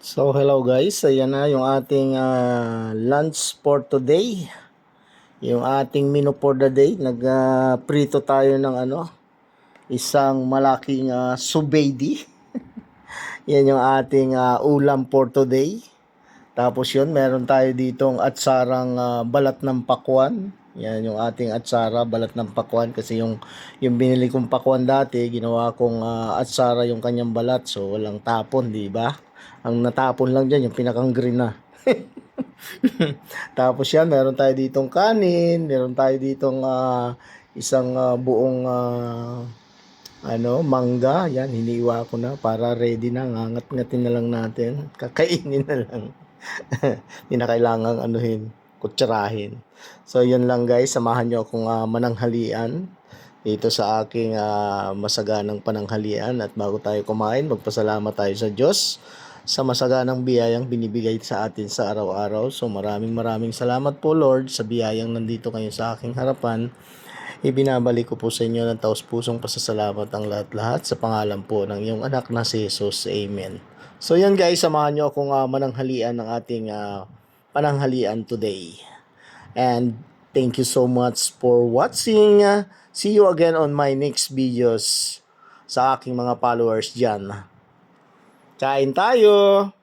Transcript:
So hello guys, ayan na yung ating lunch for today. Yung ating menu for the day, nagprito tayo ng isang malaking subedi. Yan yung ating ulam for today. Tapos yun, meron tayo ditong atsarang balat ng pakwan. Yan yung ating atsara, balat ng pakwan. Kasi yung binili kong pakwan dati, ginawa kong atsara yung kanyang balat. So walang tapon, di ba? Ang natapon lang dyan, yung pinakang green na. Tapos yan, meron tayo ditong kanin. Meron tayo ditong isang buong mangga. Yan, hiniwa ko na para ready na. Ngangat-ngatin na lang natin. Kakainin na lang. Hindi na kailangang kutsarahin. So, yun lang guys. Samahan nyo akong mananghalian dito sa aking masaganang pananghalian. At bago tayo kumain, magpasalamat tayo sa Diyos sa masaganang biyayang binibigay sa atin sa araw-araw. So, maraming salamat po Lord sa biyayang nandito kayo sa aking harapan. Ibinabalik ko po sa inyo ng taos-pusong pasasalamat ang lahat-lahat sa pangalan po ng iyong anak na si Jesus. Amen. So yan guys, samahan nyo akong mananghalian ng ating pananghalian today. And thank you so much for watching. See you again on my next videos sa aking mga followers dyan. Kain tayo!